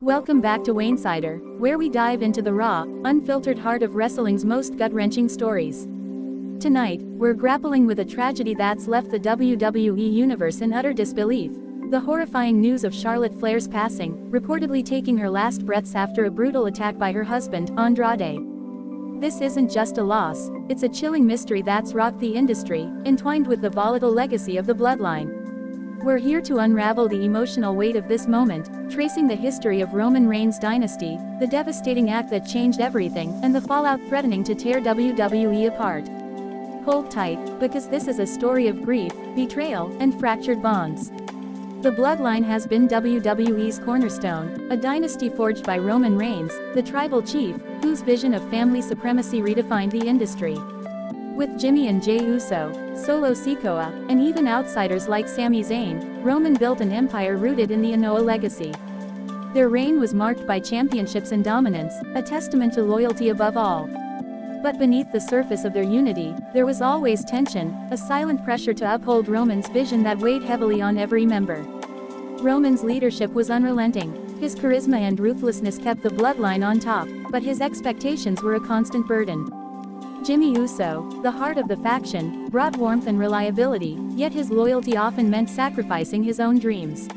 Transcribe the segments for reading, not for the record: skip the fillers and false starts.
Welcome back to Wainsider, where we dive into the raw, unfiltered heart of wrestling's most gut-wrenching stories. Tonight, we're grappling with a tragedy that's left the WWE Universe in utter disbelief. The horrifying news of Charlotte Flair's passing, reportedly taking her last breaths after a brutal attack by her husband, Andrade. This isn't just a loss, it's a chilling mystery that's rocked the industry, entwined with the volatile legacy of the Bloodline. We're here to unravel the emotional weight of this moment, tracing the history of Roman Reigns' dynasty, the devastating act that changed everything, and the fallout threatening to tear WWE apart. Hold tight, because this is a story of grief, betrayal, and fractured bonds. The Bloodline has been WWE's cornerstone, a dynasty forged by Roman Reigns, the tribal chief, whose vision of family supremacy redefined the industry. With Jimmy and Jey Uso, Solo Sikoa, and even outsiders like Sami Zayn, Roman built an empire rooted in the Anoa legacy. Their reign was marked by championships and dominance, a testament to loyalty above all. But beneath the surface of their unity, there was always tension, a silent pressure to uphold Roman's vision that weighed heavily on every member. Roman's leadership was unrelenting. His charisma and ruthlessness kept the Bloodline on top, but his expectations were a constant burden. Jimmy Uso, the heart of the faction, brought warmth and reliability, yet his loyalty often meant sacrificing his own dreams.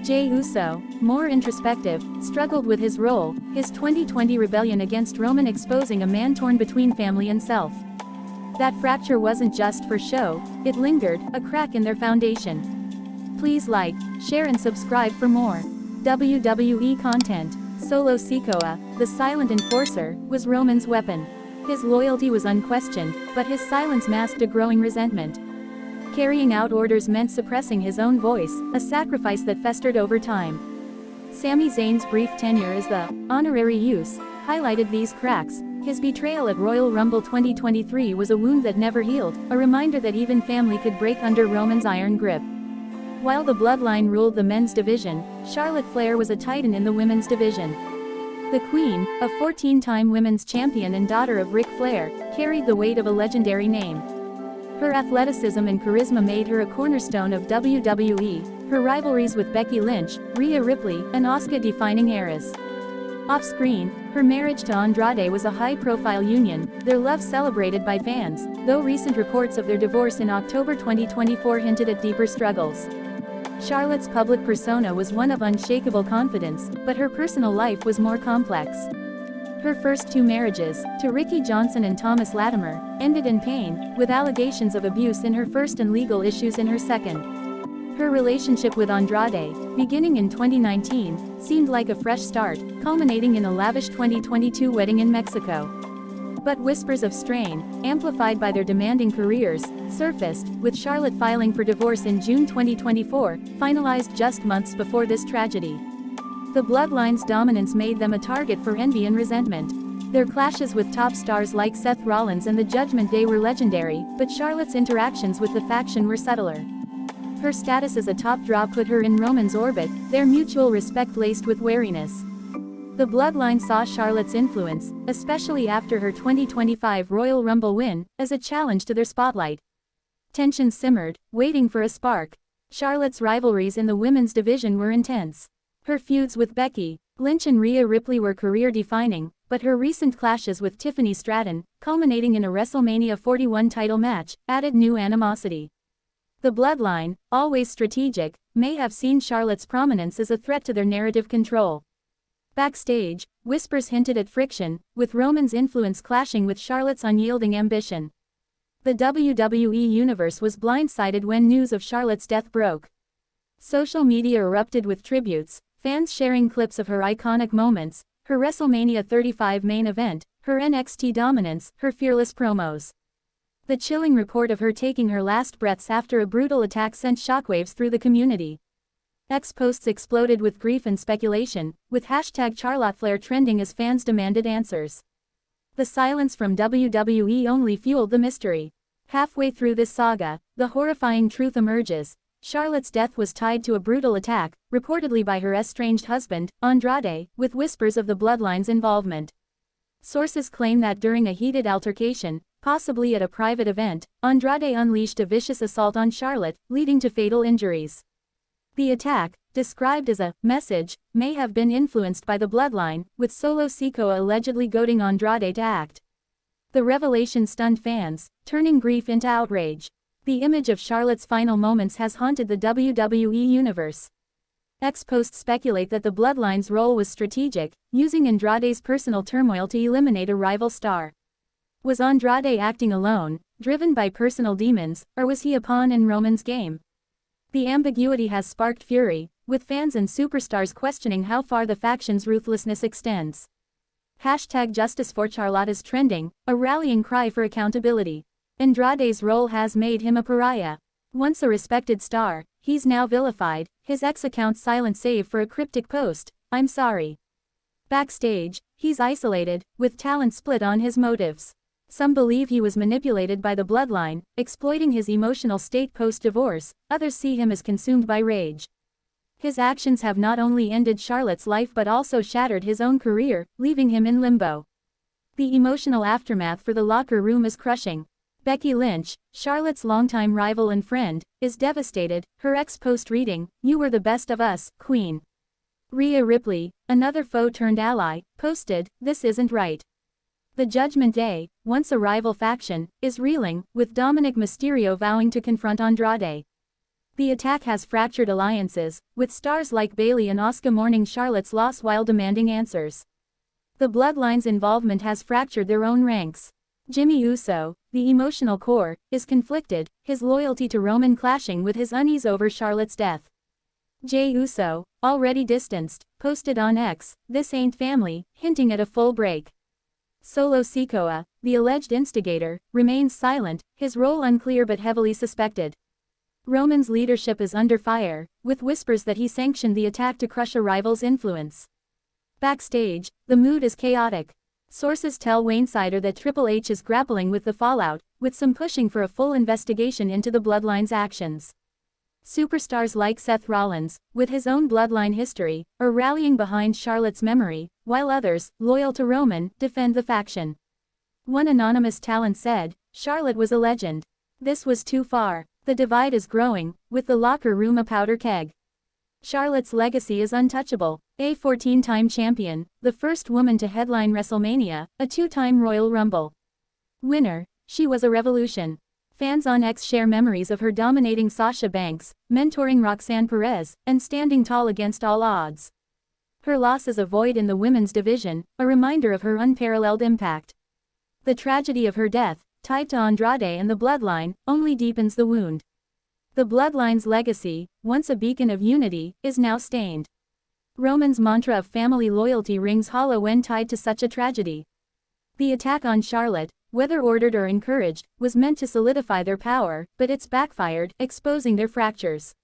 Jey Uso, more introspective, struggled with his role, his 2020 rebellion against Roman exposing a man torn between family and self. That fracture wasn't just for show, it lingered, a crack in their foundation. Please like, share and subscribe for more WWE content. Solo Sikoa, the silent enforcer, was Roman's weapon. His loyalty was unquestioned, but his silence masked a growing resentment. Carrying out orders meant suppressing his own voice, a sacrifice that festered over time. Sami Zayn's brief tenure as the honorary use highlighted these cracks. His betrayal at Royal Rumble 2023 was a wound that never healed, a reminder that even family could break under Roman's iron grip. While the Bloodline ruled the men's division, Charlotte Flair was a titan in the women's division. The Queen, a 14-time women's champion and daughter of Ric Flair, carried the weight of a legendary name. Her athleticism and charisma made her a cornerstone of WWE, her rivalries with Becky Lynch, Rhea Ripley, and Asuka defining eras. Off-screen, her marriage to Andrade was a high-profile union, their love celebrated by fans, though recent reports of their divorce in October 2024 hinted at deeper struggles. Charlotte's public persona was one of unshakable confidence, but her personal life was more complex. Her first two marriages, to Ricky Johnson and Thomas Latimer, ended in pain, with allegations of abuse in her first and legal issues in her second. Her relationship with Andrade, beginning in 2019, seemed like a fresh start, culminating in a lavish 2022 wedding in Mexico. But whispers of strain, amplified by their demanding careers, surfaced, with Charlotte filing for divorce in June 2024, finalized just months before this tragedy. The Bloodline's dominance made them a target for envy and resentment. Their clashes with top stars like Seth Rollins and the Judgment Day were legendary, but Charlotte's interactions with the faction were subtler. Her status as a top draw put her in Roman's orbit, their mutual respect laced with wariness. The Bloodline saw Charlotte's influence, especially after her 2025 Royal Rumble win, as a challenge to their spotlight. Tension simmered, waiting for a spark. Charlotte's rivalries in the women's division were intense. Her feuds with Becky Lynch and Rhea Ripley were career-defining, but her recent clashes with Tiffany Stratton, culminating in a WrestleMania 41 title match, added new animosity. The Bloodline, always strategic, may have seen Charlotte's prominence as a threat to their narrative control. Backstage, whispers hinted at friction, with Roman's influence clashing with Charlotte's unyielding ambition. The WWE Universe was blindsided when news of Charlotte's death broke. Social media erupted with tributes, fans sharing clips of her iconic moments, her WrestleMania 35 main event, her NXT dominance, her fearless promos. The chilling report of her taking her last breaths after a brutal attack sent shockwaves through the community. X posts exploded with grief and speculation, with #CharlotteFlair trending as fans demanded answers. The silence from WWE only fueled the mystery. Halfway through this saga, the horrifying truth emerges. Charlotte's death was tied to a brutal attack, reportedly by her estranged husband, Andrade, with whispers of the Bloodline's involvement. Sources claim that during a heated altercation, possibly at a private event, Andrade unleashed a vicious assault on Charlotte, leading to fatal injuries. The attack, described as a message, may have been influenced by the Bloodline, with Solo Sikoa allegedly goading Andrade to act. The revelation stunned fans, turning grief into outrage. The image of Charlotte's final moments has haunted the WWE Universe. Ex-posts speculate that the Bloodline's role was strategic, using Andrade's personal turmoil to eliminate a rival star. Was Andrade acting alone, driven by personal demons, or was he a pawn in Roman's game? The ambiguity has sparked fury, with fans and superstars questioning how far the faction's ruthlessness extends. #JusticeForCharlotte is trending, a rallying cry for accountability. Andrade's role has made him a pariah. Once a respected star, he's now vilified, his ex-account's silent save for a cryptic post, "I'm sorry." Backstage, he's isolated, with talent split on his motives. Some believe he was manipulated by the Bloodline, exploiting his emotional state post-divorce, others see him as consumed by rage. His actions have not only ended Charlotte's life but also shattered his own career, leaving him in limbo. The emotional aftermath for the locker room is crushing. Becky Lynch, Charlotte's longtime rival and friend, is devastated, her ex-post reading, "You were the best of us, Queen." Rhea Ripley, another foe-turned-ally, posted, "This isn't right." The Judgment Day, once a rival faction, is reeling, with Dominic Mysterio vowing to confront Andrade. The attack has fractured alliances, with stars like Bayley and Asuka mourning Charlotte's loss while demanding answers. The Bloodline's involvement has fractured their own ranks. Jimmy Uso, the emotional core, is conflicted, his loyalty to Roman clashing with his unease over Charlotte's death. Jey Uso, already distanced, posted on X, "This ain't family," hinting at a full break. Solo Sikoa, the alleged instigator, remains silent, his role unclear but heavily suspected. Roman's leadership is under fire, with whispers that he sanctioned the attack to crush a rival's influence. Backstage, the mood is chaotic. Sources tell Wainsider that Triple H is grappling with the fallout, with some pushing for a full investigation into the Bloodline's actions. Superstars like Seth Rollins, with his own Bloodline history, are rallying behind Charlotte's memory, while others, loyal to Roman, defend the faction. One anonymous talent said, "Charlotte was a legend. This was too far." The divide is growing, with the locker room a powder keg. Charlotte's legacy is untouchable. A 14-time champion, the first woman to headline WrestleMania, a 2-time Royal Rumble winner, she was a revolution. Fans on X share memories of her dominating Sasha Banks, mentoring Roxanne Perez, and standing tall against all odds. Her loss is a void in the women's division, a reminder of her unparalleled impact. The tragedy of her death, tied to Andrade and the Bloodline, only deepens the wound. The Bloodline's legacy, once a beacon of unity, is now stained. Roman's mantra of family loyalty rings hollow when tied to such a tragedy. The attack on Charlotte, whether ordered or encouraged, was meant to solidify their power, but it's backfired, exposing their fractures.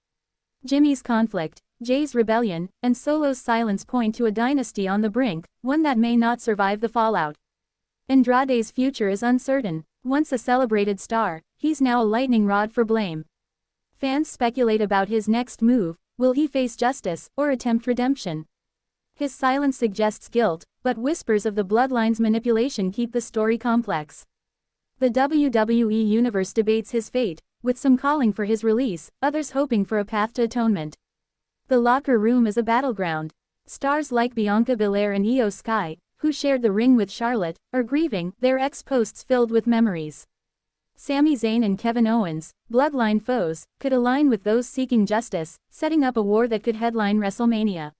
Jimmy's conflict, Jay's rebellion, and Solo's silence point to a dynasty on the brink, one that may not survive the fallout. Andrade's future is uncertain. Once a celebrated star, he's now a lightning rod for blame. Fans speculate about his next move. Will he face justice, or attempt redemption? His silence suggests guilt, but whispers of the Bloodline's manipulation keep the story complex. The WWE Universe debates his fate, with some calling for his release, others hoping for a path to atonement. The locker room is a battleground. Stars like Bianca Belair and Io Sky, who shared the ring with Charlotte, are grieving, their ex-posts filled with memories. Sami Zayn and Kevin Owens, Bloodline foes, could align with those seeking justice, setting up a war that could headline WrestleMania.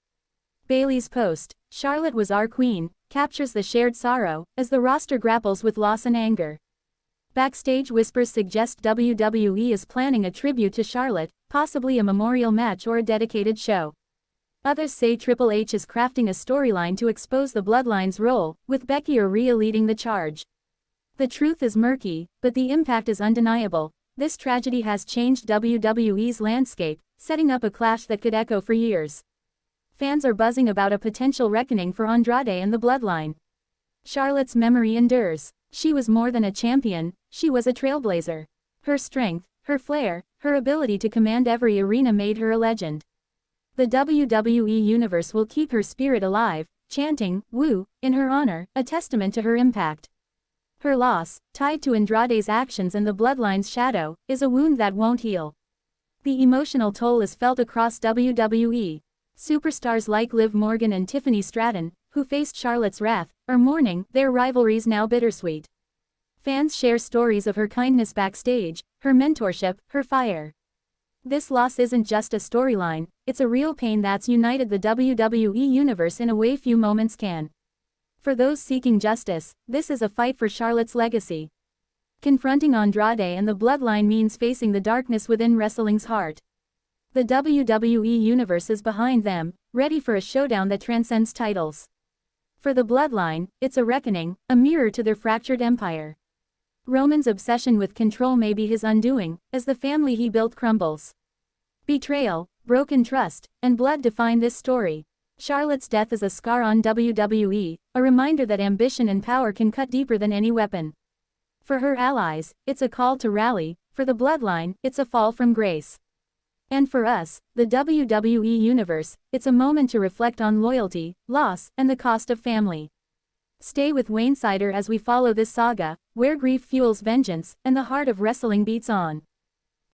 Bayley's post, "Charlotte was our queen," captures the shared sorrow, as the roster grapples with loss and anger. Backstage whispers suggest WWE is planning a tribute to Charlotte, possibly a memorial match or a dedicated show. Others say Triple H is crafting a storyline to expose the Bloodline's role, with Becky or Rhea leading the charge. The truth is murky, but the impact is undeniable. This tragedy has changed WWE's landscape, setting up a clash that could echo for years. Fans are buzzing about a potential reckoning for Andrade and the Bloodline. Charlotte's memory endures. She was more than a champion, she was a trailblazer. Her strength, her flair, her ability to command every arena made her a legend. The WWE Universe will keep her spirit alive, chanting, "Woo," in her honor, a testament to her impact. Her loss, tied to Andrade's actions and the Bloodline's shadow, is a wound that won't heal. The emotional toll is felt across WWE. Superstars like Liv Morgan and Tiffany Stratton, who faced Charlotte's wrath, are mourning, their rivalries now bittersweet. Fans share stories of her kindness backstage, her mentorship, her fire. This loss isn't just a storyline, it's a real pain that's united the WWE Universe in a way few moments can. For those seeking justice, this is a fight for Charlotte's legacy. Confronting Andrade and the Bloodline means facing the darkness within wrestling's heart. The WWE Universe is behind them, ready for a showdown that transcends titles. For the Bloodline, it's a reckoning, a mirror to their fractured empire. Roman's obsession with control may be his undoing, as the family he built crumbles. Betrayal, broken trust, and blood define this story. Charlotte's death is a scar on WWE, a reminder that ambition and power can cut deeper than any weapon. For her allies, it's a call to rally, for the Bloodline, it's a fall from grace. And for us, the WWE Universe, it's a moment to reflect on loyalty, loss, and the cost of family. Stay with Wayne Sider as we follow this saga, where grief fuels vengeance, and the heart of wrestling beats on.